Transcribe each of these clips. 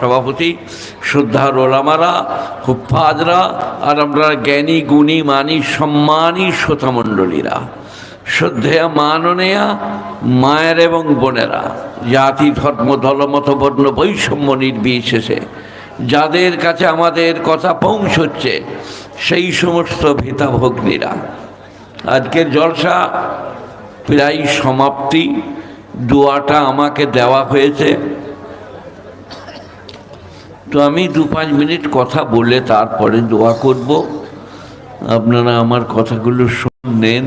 সভাপতি, শ্রদ্ধার ওলামারা, হুফাজরা, আর আমরা জ্ঞানী গুণী মানী সম্মানী শ্রোতামণ্ডলীরা, শ্রদ্ধেয়া মাননীয়া মায়ের এবং বোনেরা, জাতি ধর্ম দলমত বর্ণ বৈষম্য নির্বিশেষে যাদের কাছে আমাদের কথা পৌঁছচ্ছে সেই সমস্ত ভীতাভগ্নীরা, আজকের জলসা প্রায় সমাপ্তি। দোয়াটা আমাকে দেওয়া হয়েছে, তো আমি 2-5 মিনিট কথা বলে তারপরে দোয়া করব। আপনারা আমার কথাগুলো শুনেন।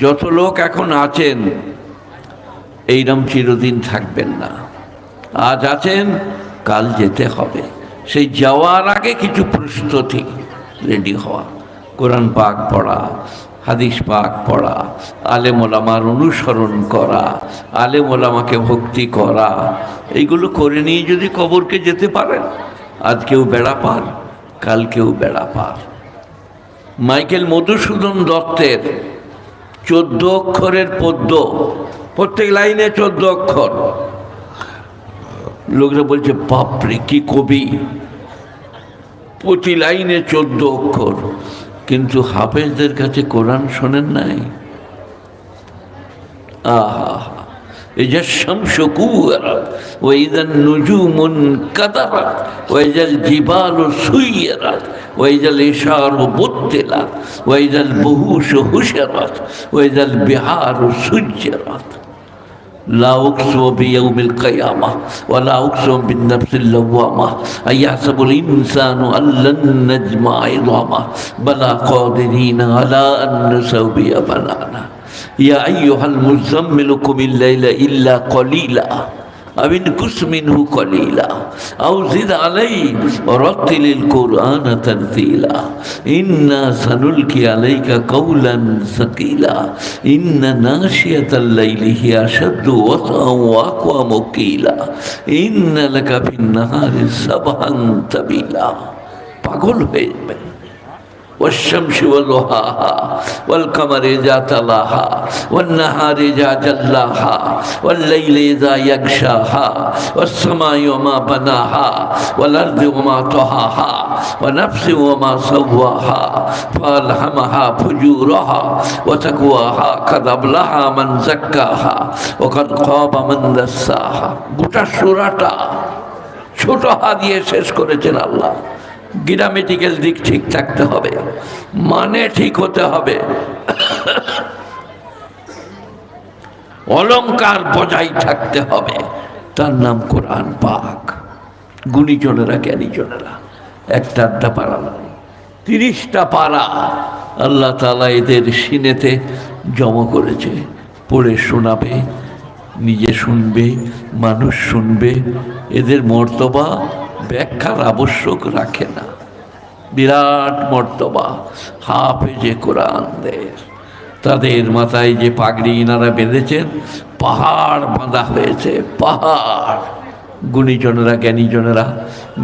যত লোক এখন আছেন এইরকম চিরদিন থাকবেন না। আজ আছেন, কাল যেতে হবে। সেই যাওয়ার আগে কিছু প্রস্তুতি রেডি হওয়া, কোরআন পাক পড়া, হাদিস পাক পড়া, আলেম ওলামার অনুসরণ করা, আলেম ওলামাকে ভক্তি করা, এইগুলো করে নিয়ে যদি কবরকে যেতে পারেন, আজকেও বেড়া পার, কালকেও বেড়া পার। মাইকেল মধুসূদন দত্তের 14 অক্ষরের পদ্য, প্রত্যেক লাইনে 14 অক্ষর। লোকরা বলছে বাপরে কি কবি, প্রতি লাইনে 14 অক্ষর। কিন্তু হাফেজদের কাছে কোরআন শোনেন নাই? আহা, ইজা শামসু কুওয়ারাত ওয়া ইজা নুজুমুন কাদারাত ওয়া ইজাল জিবালু সুইয়ারাত ওয়া ইজাল ইশারু বুত্তিলাত ওয়া ইজাল বুহুশু হুশিরাত ওয়া ইজাল বিহারু সুজ্জিরাত। لا أقسم بيوم القيامة ولا أقسم بالنفس اللوامة أيحسب الإنسان أن لن نجمع عظامه بلى قادرين على أن نسوي بنانه يا أيها المزمل قم الليل إلا قليلا أو انقص منه قليلا أو زد عليه ورتل القرآن ترتيلا إنا سنلقي عليك قولا ثقيلا إن ناشئة الليل هي أشد وطئا وأقوم قيلا إن لك في النهار سبحا طويلا। পাগল হয়ে যাবেন। والشمس وضحاها والقمر إذا تلاها والنهار إذا جلاها والليل إذا يغشاها والسماء وما بناها والأرض وما طحاها ونفس وما سواها فألهمها فجورها وتقواها قد أفلح من زكاها وقد خاب من دساها। গোটা সূরাটা ছোট হাত দিয়ে শেষ করেছেন আল্লাহ। গ্রামেটিক্যাল দিক ঠিক থাকতে হবে, মানে ঠিক হতে হবে, অলংকার বজায় থাকতে হবে। তার নাম কোরআন পাক। গুণীজনেরা জ্ঞানীজনেরা, একটা আড্ডা পারা নয়, 30টা পারা আল্লাহ তাআলা এদের সিনেতে জমা করেছে। পড়ে শোনাবে, নিজে শুনবে, মানুষ শুনবে। এদের মর্তবা ব্যাখ্যার আবশ্যক রাখে না। বিরাট মর্তবা হাফেজে কোরআনদের। তাদের মাথায় যে পাগড়ি ইনারা বেঁধেছেন, পাহাড় বাঁধা হয়েছে, পাহাড়। গুণীজনেরা জ্ঞানীজনেরা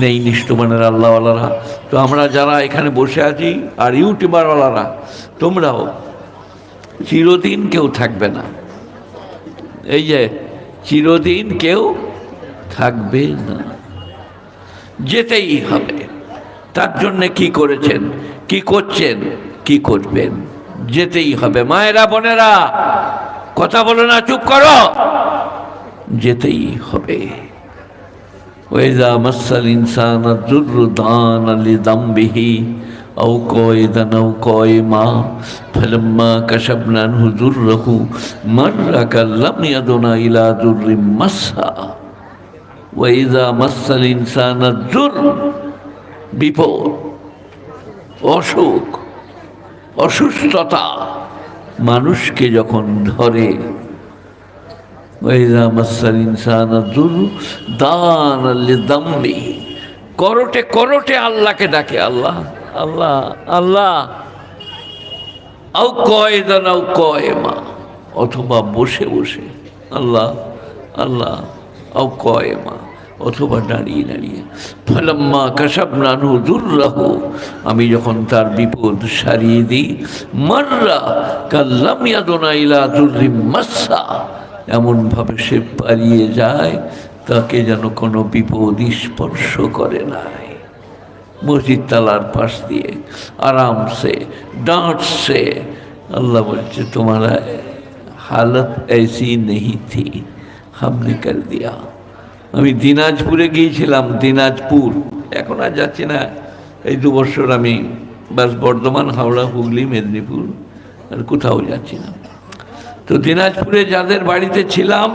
নেই, নিষ্ঠমানেরা আল্লাহওয়ালারা। তো আমরা যারা এখানে বসে আছি আর ইউটিউবারওয়ালারা, তোমরাও চিরদিন কেউ থাকবে না। এই যে চিরদিন কেউ থাকবে না, যেতেই হবে। তার জন্যে কি করেছেন, কি করছেন, কি করবেন, যেতেই হবে। মায়েরা বোনেরা কথা বলো না, চুপ করো, যেতেই হবে। ওয়াইযা মাসাল ইনসানা যুররু দানা লিযামবিহি আও কায়দান আও কায়মা ফালাম্মা কাশাফনা আনহু যুররাহু মাররা কাল্লাম ইয়াদুনা ইলা যুররিম মাসসা। ওয়াইযা মাসাল ইনসানা যুরর, বিপদ, অসুখ, অসুস্থতা মানুষকে যখন ধরে, ওয়াইযা মাসাল ইনসানা যুরর দানা লিযামবিহি, করোটে করোটে আল্লাহকে ডাকে, আল্লাহ আল্লাহ আল্লাহ। আও কায়দান আও কায়মা, অথবা বসে বসে আল্লাহ আল্লাহ, আও কায়মা, অথবা দাঁড়িয়ে দাঁড়িয়ে। ফালাম্মা কাশাফনা আনহু যুররাহু, আমি যখন তার বিপদ সারিয়ে দিই, মাররা কাল্লাম ইয়াদুনা ইলা যুররিম মাসসা, এমনভাবে সে পালিয়ে যায় তাকে যেন কোনো বিপদ স্পর্শ করে নাই। মসজিদ তালার পাশ দিয়ে আরামসে ডাঁটছে। अल्लाह बोलते तुम्हारा हालत ऐसी नहीं थी, हमने कर दिया। আমি দিনাজপুরে গিয়েছিলাম, দিনাজপুর, এখন আর যাচ্ছি না। এই 2 বছর আমি বাস বর্ধমান, হাওড়া, হুগলি, মেদিনীপুর, আর কোথাও যাচ্ছি না। তো দিনাজপুরে যাদের বাড়িতে ছিলাম,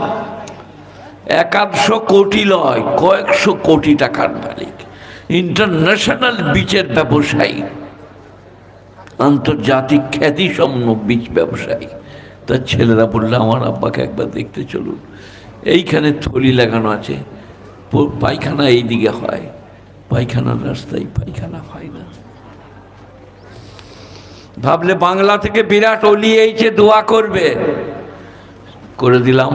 100 কোটি লয়, কয়েকশো কোটি টাকার মালিক, ইন্টারন্যাশনাল বিচের ব্যবসায়ী, আন্তর্জাতিক খ্যাতিসম্পন্ন বীজ ব্যবসায়ী। তার ছেলেরা বললে আমার আব্বাকে একবার দেখতে চলুন, এইখানে থলি লাগানো আছে, পায়খানা এই দিকে হয়, পায়খানার রাস্তায় পায়খানা হয় না। ভাবলে বাংলা থেকে বিরাট অলি এইছে, দোয়া করবে, করে দিলাম।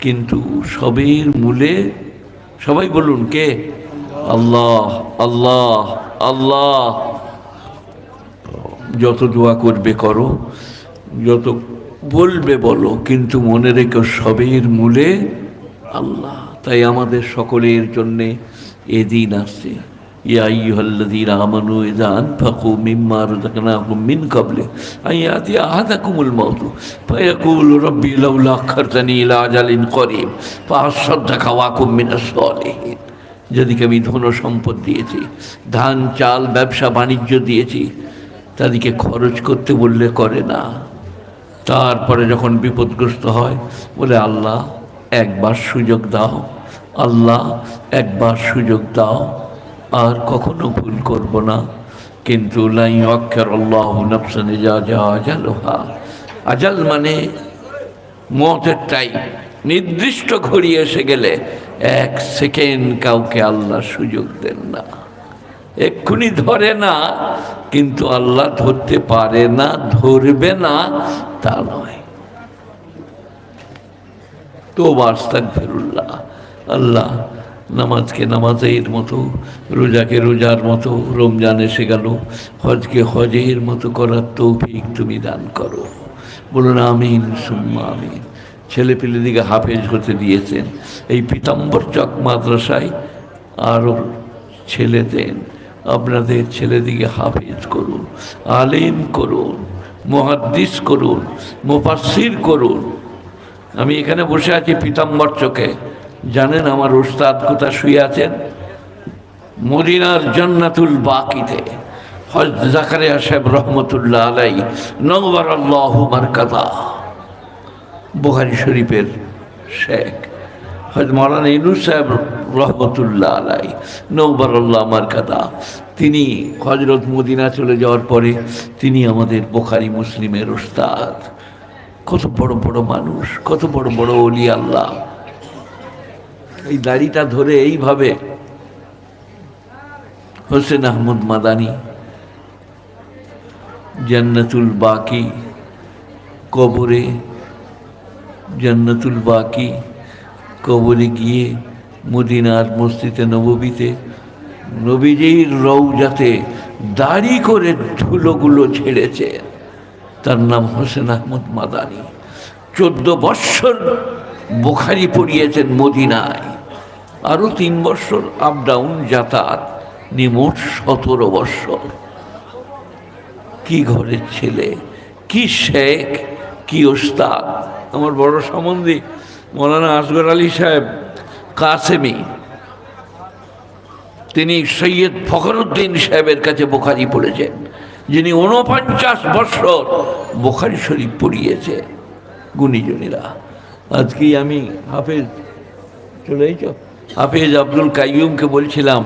কিন্তু সবের মূলে সবাই বলুন কে? আল্লাহ, আল্লাহ, আল্লাহ। যত দোয়া করবে করো, যত বলবে বলো, কিন্তু মনে রেখো সবের মূলে আল্লাহ। তাই আমাদের সকলের জন্যে এদিন আসছে, ইয়া আইয়ুহাল্লাযীনা আমানু ইযা আনফাকু মিম্মা রাযাকনাকুম মিন ক্বাবলি আন ইয়াতিয়া আহাদাকুমুল মাউতু ফায়াকুলু রাব্বি লাউলা আখখারতানি ইলা আজালিন করিব ফাআসাদ্দাকা ওয়া আকুম মিনাস সালিহিন। যাদেরকে আমি ধন সম্পদ দিয়েছি, ধান চাল ব্যবসা বাণিজ্য দিয়েছি, তাদেরকে খরচ করতে বললে করে না। তারপরে যখন বিপদগ্রস্ত হয় বলে আল্লাহ একবার সুযোগ দাও, আল্লাহ একবার সুযোগ দাও, আর কখনো ভুল করব না। কিন্তু লা ইউআক্খিরুল্লাহু নাফসান ইযা জাআ আজালুহা, আজাল মানে মওতের টাইম, নির্দিষ্ট ঘড়ি এসে গেলে 1 সেকেন্ড কাউকে আল্লাহ সুযোগ দেন না। এক্ষুনি ধরে না, কিন্তু আল্লাহ ধরতে পারে না, ধরবে না তা নয়। তওবা আস্তাগফিরুল্লাহ। আল্লাহ নামাজকে নামাজের মতো, রোজাকে রোজার মতো, রমজান এসে গেল, হজকে হজের মতো করার তৌফিক তুমি দান করো। বলুন আমিন সুম্মা আমিন। ছেলে পেলেদিকে হাফেজ হতে দিয়েছেন, এই পীতাম্বর চক মাদ্রাসায় আরও ছেলে দেন, আপনাদের ছেলেদিকে হাফেজ করুন, আলেম করুন, মুহাদ্দিস করুন, মুফাসসির করুন। আমি এখানে বসে আছি পীতাম্বর চকে, জানেন আমার উস্তাদ কোথায় শুয়ে আছেন? মদিনার জান্নাতুল বাকিতে হযরত জাকারিয়া সাহেব রহমতুল্লাহ আলাইহি নওয়ারাল্লাহু মারকাদা, বুখারী শরীফের শেখ হযরত মাওলানা ইউনূস সাহেব রহমতুল্লাহ আলাইহি নওয়ারাল্লাহু মারকাদা, তিনি হযরত মদিনা চলে যাওয়ার পরে তিনি আমাদের বুখারী মুসলিমের উস্তাদ। কত বড় বড় মানুষ, কত বড় বড় ওলি আল্লাহ। এই দাড়িটা ধরে এইভাবে হোসেন আহমদ মাদানী জান্নাতুল বাকি কবরে, জান্নাতুল বাকি কবরে গিয়ে মদিনার মসজিদে নববীতে নবীজির রওজাতে দাড়ি করে ধুলোগুলো ছেড়েছে। তার নাম হোসেন আহমদ মাদানী। 14 বৎসর বুখারী পড়িয়েছেন মদিনায়, আরও 3 বৎসর আপ ডাউন যাতায়াত, নিমোট 17 বৎসর। কি ঘরের ছেলে, কি শেখ, কি ওস্তাদ। আমার বড় সম্বন্ধী মৌলানা আসগর আলী সাহেব কাসেমি, তিনি সৈয়দ ফখরুদ্দিন সাহেবের কাছে বুখারী পড়েছেন, যিনি 49 বৎসর বুখারী শরীফ পড়িয়েছে গুণীজনীরা। আজকে আমি হাফেজ চলে এসো, হাফেজ আব্দুল কাইয়ুমকে বলছিলাম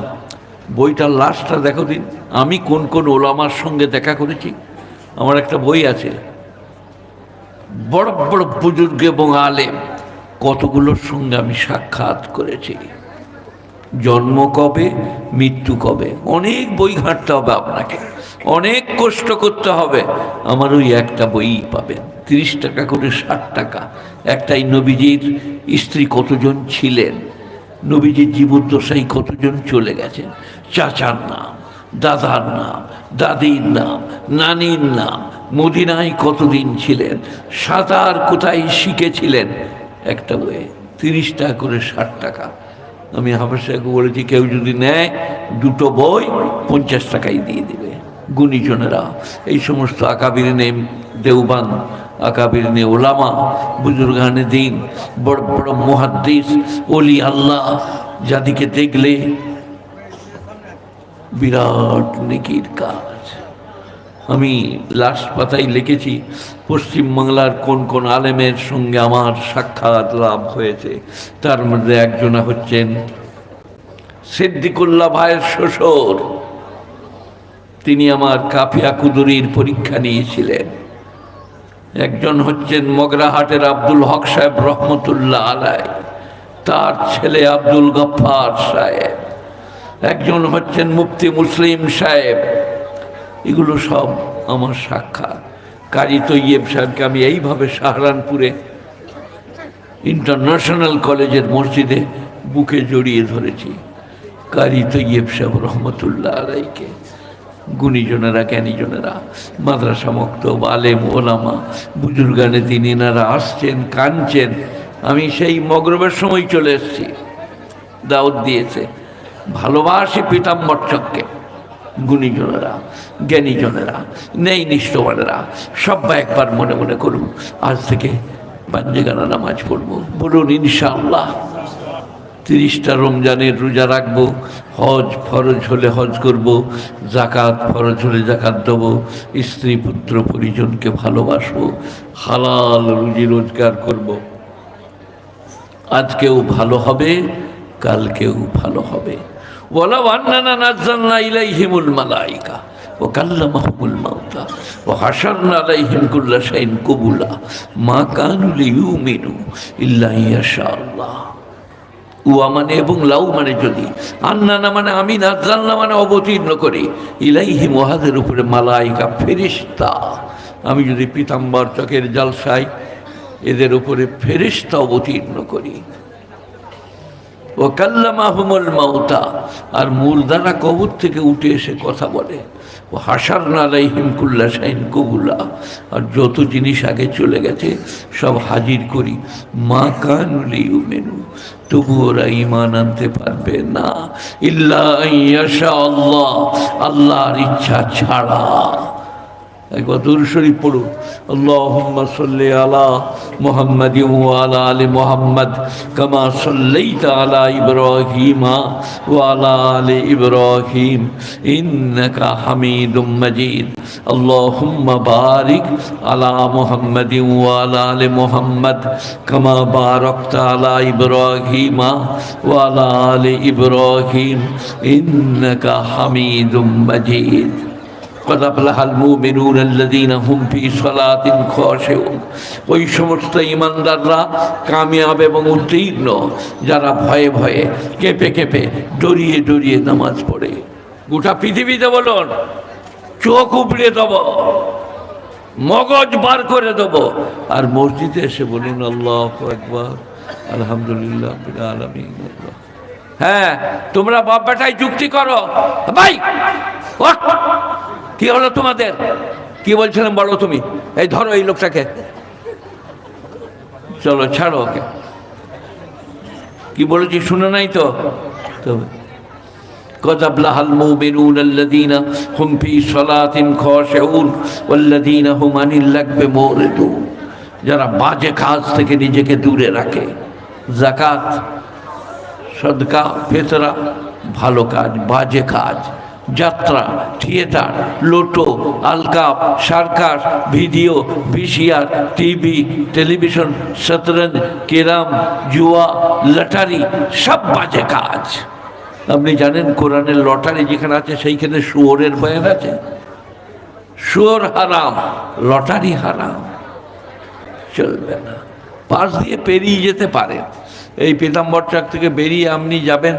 বইটার লাস্টটা দেখো দিন, আমি কোন কোন ওলামার সঙ্গে দেখা করেছি। আমার একটা বই আছে, বড় বড় বুজুর্গ এবং আলেম কতগুলোর সঙ্গে আমি সাক্ষাৎ করেছি। জন্ম কবে, মৃত্যু কবে, অনেক বই ঘাঁটতে হবে আপনাকে, অনেক কষ্ট করতে হবে। আমার ওই একটা বই পাবেন, 30 টাকা করে, 60 টাকা। একটাই নবীজির স্ত্রী কতজন ছিলেন, নবীজির জীবদ্দশায় কতজন চলে গেছেন, চাচার নাম, দাদার নাম, দাদির নাম, নানির নাম, মদিনায় কতদিন ছিলেন, সাঁতার কোথায় শিখেছিলেন। একটা বই 30 টাকা করে, 60 টাকা। আমি হাফেজ সাহেবকে বলেছি কেউ যদি নেয় দুটো বই 50 টাকায় দিয়ে দিবে। গুণীজনেরা, এই সমস্ত আকাবিরিনে দেওবান, আকাবিরিনে ওলামা, বুজুর্গানে দিন, বড় বড় মুহাদ্দিস, ওলি আল্লাহ, যাদিকে দেখলে বিরাট নেকির কাজ। আমি লাস্ট পাতায় লিখেছি পশ্চিমবাংলার কোন কোন আলেমের সঙ্গে আমার সাক্ষাৎ লাভ হয়েছে। তার মধ্যে একজনা হচ্ছেন সিদ্দিকুল্লাহ ভাইয়ের শ্বশুর। তিনি আমার কাফিয়া কুদুরির পরীক্ষা নিয়েছিলেন। একজন হচ্ছেন মগরাহাটের আব্দুল হক সাহেব রহমতুল্লাহ আলাই, তার ছেলে আব্দুল গফফার সাহেব। একজন হচ্ছেন মুফতি মুসলিম সাহেব। এগুলো সব আমার সাক্ষাৎ। কাজী তৈয়ব সাহেবকে আমি এইভাবে সাহারানপুরে ইন্টারন্যাশনাল কলেজের মসজিদে বুকে জড়িয়ে ধরেছি। কাজী তৈয়ব সাহেব রহমতুল্লাহ আলাইকে। গুণীজনেরা, জ্ঞানীজনেরা, মাদ্রাসা মক্তব, আলেম ওলামা, বুজুর্গানে দিন, এনারা আসছেন, কাঁদছেন। আমি সেই মগরবের সময় চলে এসেছি। দাওয়াত দিয়েছে, ভালোবাসি পীতাম্বর চককে। গুণীজনেরা, জ্ঞানীজনেরা, নেই নিষ্ঠবানেরা, সবাই একবার মনে মনে করুন, আজ থেকে পাঞ্জেগানা নামাজ পড়বো। বলুন ইনশাআল্লাহ। 30টা রমজানের রোজা রাখবো, হজ ফরজ হলে হজ করব, জাকাত ফরজ হলে জাকাত দেবো, স্ত্রী পুত্র পরিজনকে ভালোবাসবো, হালাল রুজি রোজগার করব। আজকেও ভালো হবে, কালকেও ভালো হবে। ওয়ালাউ আন্নানা নাযালনা ইলাইহিমুল মালাইকা ওয়া কাল্লামাহুমুল মাউতা ওয়া হাশারনা আলাইহিম কুল্লা শাইইন কুবুলা মা কানু লিয়ুমিনু ইল্লা ইয়াশাআল্লাহ। উয়া মানে এবং লাউ মানে যদি, আন্নানা মানে আমি, নাযালনা মানে অবতীর্ণ করি, ইলাইহিম ওয়াহাদের উপরে মালাইকা ফেরেশতা। আমি যদি পীতাম্বর চকের জালসায় এদের উপরে ফেরেশতা অবতীর্ণ করি। ও কাল্লামাহুমুল মাউতা, আর মুর্দারা কবর থেকে উঠে এসে কথা বলে। ও হাশারনা আলাইহিম কুল্লা শাইইন কুবুলা, আর যত জিনিস আগে চলে গেছে সব হাজির করি। মা কানু লিয়ুমিনু, তবু ওরা ঈমান আনতে পারবে না, ইল্লা ইয়াশা আল্লাহ, আল্লাহর ইচ্ছা ছাড়া। একবার দুরূদ শরীফ পড়ুন। আল্লাহুম্মা সাল্লি আলা মুহাম্মাদিন ওয়া আলা আলি মুহাম্মাদ কামা সাল্লাইতা আলা ইব্রাহিমা ওয়া আলা আলি ইব্রাহিম ইন্নাকা হামিদুম মাজিদ। আল্লাহুম্মা বারিক আলা মুহাম্মাদিন ওয়া আলা আলি মুহাম্মাদ কামা বারাকতা আলা ইব্রাহিমা ওয়া আলা আলি ইব্রাহিম ইন্নাকা হামিদুম মাজিদ। قد أفلح المؤمنون الذين هم في صلاة خاشعون। ওই সমস্ত ঈমানদাররা কামিয়াব এবং উত্তীর্ণ যারা ভয়ে ভয়ে, কেঁপে কেঁপে, ডরিয়ে ডরিয়ে নামাজ পড়ে। গোটা পৃথিবীতে বলুন, চোখ উপড়ে দেব, মগজ বার করে দেব, আর মসজিদে এসে বলুন আল্লাহু আকবার, আলহামদুলিল্লাহ রাব্বিল আলামিন। হ্যাঁ, তোমরা বাপ বেটায় যুক্তি করো। ভাই কি হলো তোমাদের? কি বলছিলাম বলো তুমি? এই ধরো এই লোকটাকে, চলো ছাড়ো ওকে। কি বলেছি শুনে নাই তো? তবে قد أفلح المؤمنون الذين هم في صلاة خاشعون والذين هم عن اللغو معرضون। যারা বাজে কাজ থেকে নিজেকে দূরে রাখে। যাকাত, সদকা, ফিতরা ভালো কাজ, বাজে কাজ, যাত্রা, থিয়েটার, লোটো, আলকাপ, circus, video, VCR, TV, television, শতরঞ্জ, কেরাম, জুয়া, লটারি, সব বাজে কাজ। আপনি জানেন কোরআনের লটারি যেখানে আছে সেইখানে শুয়োরের বয়ান আছে। শুয়োর হারাম, লটারি হারাম, চলবে না। পাশ দিয়ে পেরিয়ে যেতে পারেন। এই পীতাম্বর চক থেকে বেরিয়ে আপনি যাবেন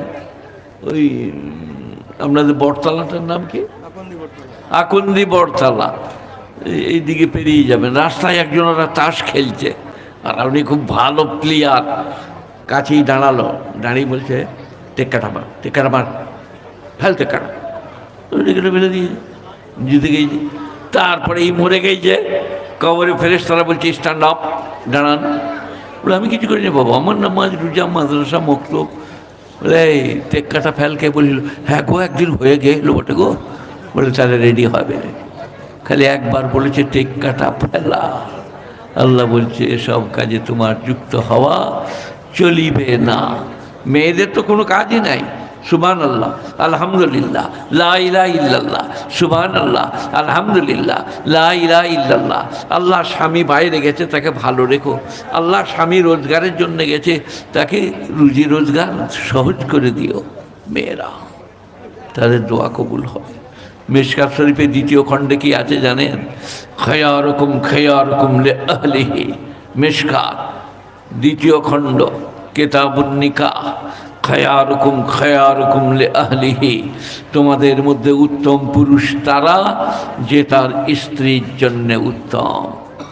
ওই আপনাদের বটতলাটার নাম কি? আকন্দি বটতলা। এই দিকে পেরিয়ে যাবেন, রাস্তায় একজন ওরা তাস খেলছে, আর আপনি খুব ভালো প্লেয়ার, কাছেই দাঁড়ালো, দাঁড়িয়ে বলছে টেক্কাটা মার, টেক্কাটা মার, ফেল টেক্কাটা, টেক্কাটা ফেলে দিয়ে জিতে গেছে। তারপরে এই মরে গেছে, কবরে ফেরেশতারা বলছে স্ট্যান্ড আপ, দাঁড়ান। বলে আমি কিছু করিনি বাবা, আমার নামাজ, রোজা, মাদ্রাসা, মক্তব বলে এই টেক্কাটা ফেলকে বলিল, হ্যাঁ গো একদিন হয়ে গেল বটে গো। বলে তাহলে রেডি হবে, খালি একবার বলেছে টেক্কাটা ফেলা। আল্লাহ বলছে এসব কাজে তোমার যুক্ত হওয়া চলিবে না। মেয়েদের তো কোনো কাজই নাই। সুবহানাল্লাহ, আলহামদুলিল্লাহ, লা ইলাহা ইল্লাল্লাহ, সুবহানাল্লাহ, আলহামদুলিল্লাহ, লা ইলাহা ইল্লাল্লাহ। আল্লাহ স্বামী বাইরে গেছে, তাকে ভালো রেখো। আল্লাহ স্বামী রোজগারের জন্য গেছে, তাকে রুজি রোজগার সহজ করে দিও। মেয়েরা, তাদের দোয়া কবুল হবে। মিশকাত শরীফের দ্বিতীয় খণ্ডে কি আছে জানেন? খায়ারুকুম খায়ারুকুম লিআহলিহি। মিশকাত দ্বিতীয় খণ্ড, কিতাবুন নিকাহ। খায়ারুকুম খায়ারুকুম লিআহলিহি। তোমাদের মধ্যে উত্তম পুরুষ তারা যে তার স্ত্রীর জন্য উত্তম।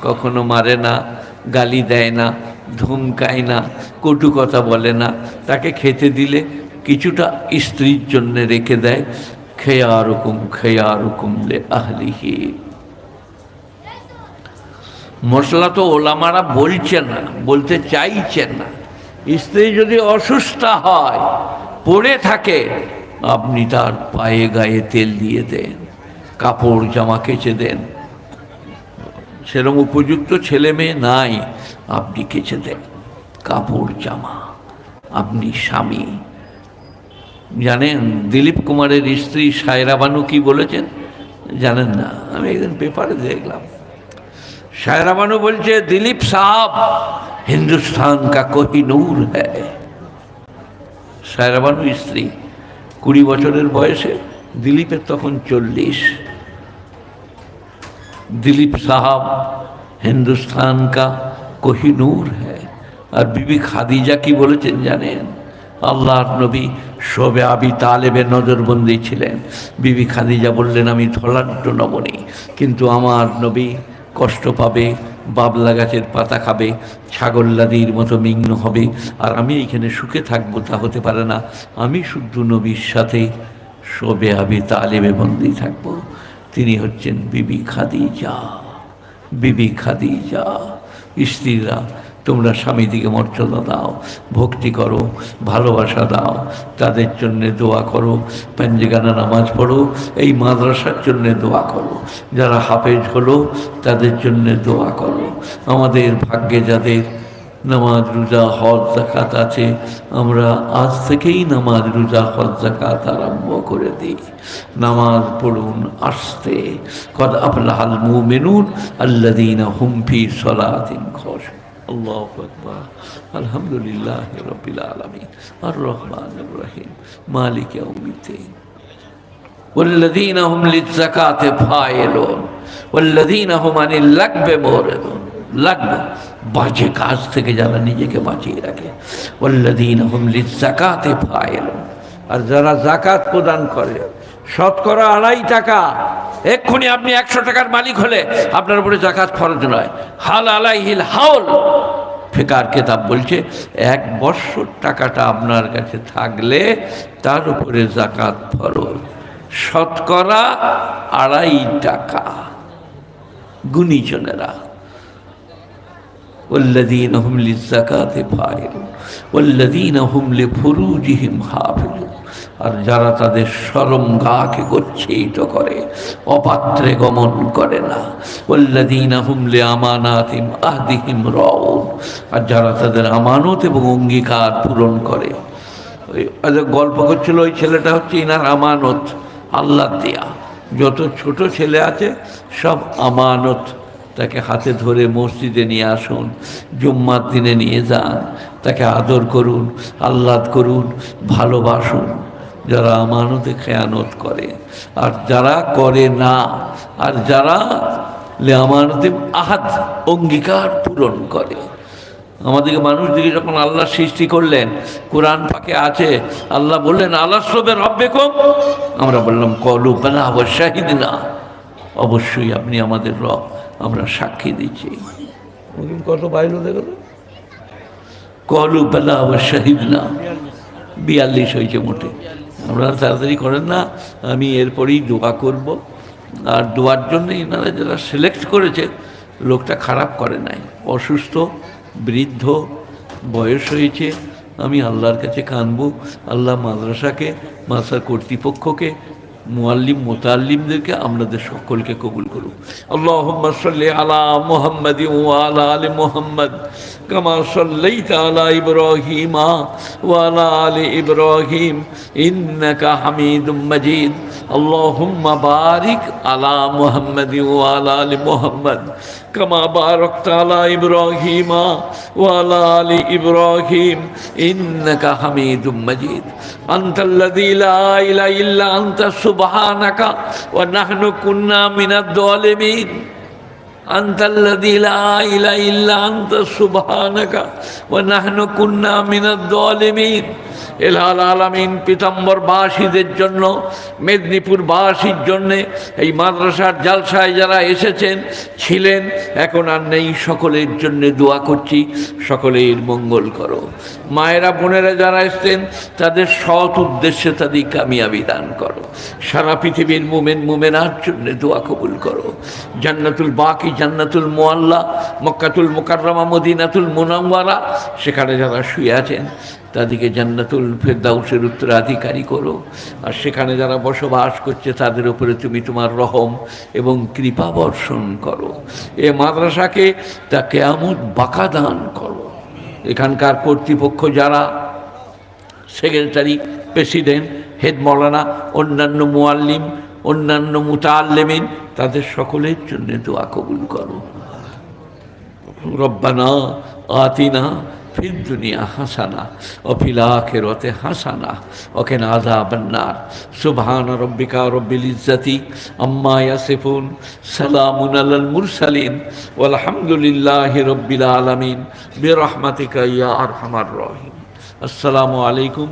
কখনো মারে না, গালি দেয় না, ধমকায় না, কটু কথা বলে না। তাকে খেতে দিলে কিছুটা স্ত্রীর জন্য রেখে দেয়। খায়ারুকুম খায়ারুকুম লিআহলিহি। মশলা তো ওলামারা বলছেন না, বলতে চাইছেন না। স্ত্রী যদি অসুস্থ হয়, পড়ে থাকে, আপনি তার পায়ে গায়ে তেল দিয়ে দেন, কাপড় জামা কেচে দেন। সেরকম উপযুক্ত ছেলে মেয়ে নাই, আপনি কেচে দেন কাপড় জামা। আপনি স্বামী। জানেন দিলীপ কুমারের স্ত্রী সায়রা বানু কি বলেছেন? জানেন না? আমি একদিন পেপারে দেখলাম। सायरा बानू बोलছে दिलीप साहब हिंदुस्तान का कोहिनूर है। सायरा बानू स्त्री 20 বছরের বয়সে, दिलीपेर तखन 40। दिलीप साहब हिंदुस्तान का कोहिनूर है। और बीबी खादिजा की बोलेছেন জানেন? আল্লাহর নবী শোবে আবি তালেবের নজরবন্দি ছিলেন। বিবি খাদিজা বললেন আমি ধলাঢ্য নবনী, কিন্তু আমার নবী কষ্ট পাবে, বাবলা গাছের পাতা খাবে, ছাগল্লাদির মতো মিগ্ন হবে, আর আমি এখানে সুখে থাকবো তা হতে পারে না। আমি শুদ্ধ নবীর সাথে শোবে আবি তালেবে বন্দি থাকবো। তিনি হচ্ছেন বিবি খাদিজা। বিবি খাদিজা। স্ত্রীরা তোমরা স্বামীদিকে মর্যাদা দাও, ভক্তি করো, ভালোবাসা দাও, তাদের জন্যে দোয়া করো, পাঞ্জেগানা নামাজ পড়ো, এই মাদ্রাসার জন্যে দোয়া করো, যারা হাফেজ হলো তাদের জন্যে দোয়া করো। আমাদের ভাগ্যে যাদের নামাজ রোজা হজ যাকাত আছে, আমরা আজ থেকেই নামাজ রোজা হজ যাকাত আরম্ভ করে দিই। নামাজ পড়ুন আস্তে। কদ আফলাহাল মুমিনুন আল্লাযীনা হুম ফি সলাতিহিম খাশিউন। আল্লাহু আকবার। আলহামদুলিল্লাহি রাব্বিল আলামিন আর রহমানির রহিম মালিকি ইয়াউমিদ্দিন ওয়াল্লাযীনা হুম লিয-যাকাতি ফাইলুন ওয়াল্লাযীনা হুম আনিল লাগবি মুরিদুন। লাগবে বাজে কাজ থেকে যারা নিজেকে বাঁচিয়ে রাখে। ওয়াল্লাযীনা হুম লিয-যাকাতি ফাইলুন। আর যারা যাকাত প্রদান করে, শতকরা 2.5 টাকা, এক্ষুনি আপনি 100 টাকার মালিক হলে আপনার উপরে যাকাত ফরজ নয়। হাল আলাইহিল হাউল। ফিকার কিতাব বলছে 1 বৎসর টাকাটা আপনার কাছে থাকলে তার উপরে যাকাত ফরজ। শতকরা 2.5 টাকা। গুণীজনেরা والذين هم للزكاة فاعلون والذين هم لفروجهم حافظون। আর যারা তাদের শরমগাহকে গচ্ছিত করে, অপাত্রে গমন করে না। والذين هم لأماناتهم عهدهم راعون। আর যারা তাদের আমানত এবং অঙ্গীকার পূরণ করে। ওই গল্প করছিল, ওই ছেলেটা হচ্ছে ইনার আমানত, আল্লাহ দেয়া। যত ছোট ছেলে আছে সব আমানত। তাকে হাতে ধরে মসজিদে নিয়ে আসুন, জুম্মার দিনে নিয়ে যান, তাকে আদর করুন, আহ্লাদ করুন, ভালোবাসুন। যারা আমানতে খেয়ানত করে আর যারা করে না, আর যারা আমানতে আহাদ অঙ্গীকার পূরণ করে। আমাদেরকে মানুষদিকে যখন আল্লাহ সৃষ্টি করলেন, কোরআন পাকে আছে, আল্লাহ বললেন আলাস্তু বিরাব্বিকুম। আমরা বললাম ক্বালু বালা ওয়া শাহিদনা। অবশ্যই আপনি আমাদের রব, আমরা সাক্ষী দিচ্ছি। কত পাইল দেখো, ক্বালু বালা ওয়া শাহিদনা। 42 হয়েছে মোটে। আপনারা তাড়াতাড়ি করেন না, আমি এরপরেই দোয়া করব। আর দোয়ার জন্য এনারা যারা সিলেক্ট করেছে, লোকটা খারাপ করে নাই। অসুস্থ, বৃদ্ধ, বয়স হয়েছে, আমি আল্লাহর কাছে কানবো। আল্লাহ মাদ্রাসাকে, মাদ্রাসার কর্তৃপক্ষকে, মুআল্লিম মুতাল্লিমদেরকে, আপনাদের সকলকে কবুল করুন। আল্লাহুম্মা সাল্লি আলা মুহাম্মাদিন ওয়া আলা আলি মুহাম্মাদ কামা সাল্লাইতা আলা ইব্রাহিমা ওয়া আলা আলি ইব্রাহিম ইন্নাকা হামিদুম মাজিদ। আল্লাহুম্মা বারিক আলা মুহাম্মাদিন ওয়া আলা আলি মুহাম্মাদ কামা বারাকতা আলা ইব্রাহিমা ওয়া আলা আলি ইব্রাহিম ইন্নাকা হামিদুম মাজিদ। আনতাল্লাযী লা ইলাহা ইল্লা আনতা সুবহানাকা ওয়া নাহনু কুন্না মিনাদ যালিমিন। আনতাল্লাযী লা ইলাহা ইল্লা আনতা সুবহানাকা ওয়া নাহনু কুন্না মিনাদ যালিমিন। এলাল আলামিন পীতাম্বরবাসীদের জন্য, মেদিনীপুরবাসীর জন্যে, এই মাদ্রাসার জালসায় যারা এসেছেন, ছিলেন, এখন আর নেই, সকলের জন্যে দোয়া করছি, সকলের মঙ্গল করো। মায়েরা বোনেরা যারা এসছেন তাদের সৎ উদ্দেশ্যে তাদের কামিয়াবি দান করো। সারা পৃথিবীর মুমিন মুমিনার জন্যে দোয়া কবুল করো। জান্নাতুল বাকি, জান্নাতুল মুআল্লা, মক্কাতুল মুকাররমা, মদিনাতুল মুনাওয়ারা, সেখানে যারা শুয়ে আছেন তাদেরকে জান্নাতুল ফেরদাউসের উত্তরাধিকারী করো। আর সেখানে যারা বসবাস করছে তাদের উপরে তুমি তোমার রহম এবং কৃপা বর্ষণ করো। এ মাদ্রাসাকে তা কিয়ামত বাঁকা দান করো। এখানকার কর্তৃপক্ষ যারা, সেক্রেটারি, প্রেসিডেন্ট, হেড মৌলানা, অন্যান্য মুআল্লিম, অন্যান্য মুতাআল্লিমিন, তাদের সকলের জন্য দোয়া কবুল করো। রব্বানা আতিনা ফিদ দুনিয়া হাসানা ওয়া ফিল আখিরাতি হাসানা ওয়া কিনা আযাবান নার। সুবহান রাব্বিকা রাব্বিল ইজ্জাতি আম্মা ইয়াসিফুন, সালামুন আলাল মুরসালিন ওয়াল হামদুলিল্লাহি রাব্বিল আলামিন বিরহমাতিকা ইয়া আরহামার রাহিম। আসসালামু আলাইকুম।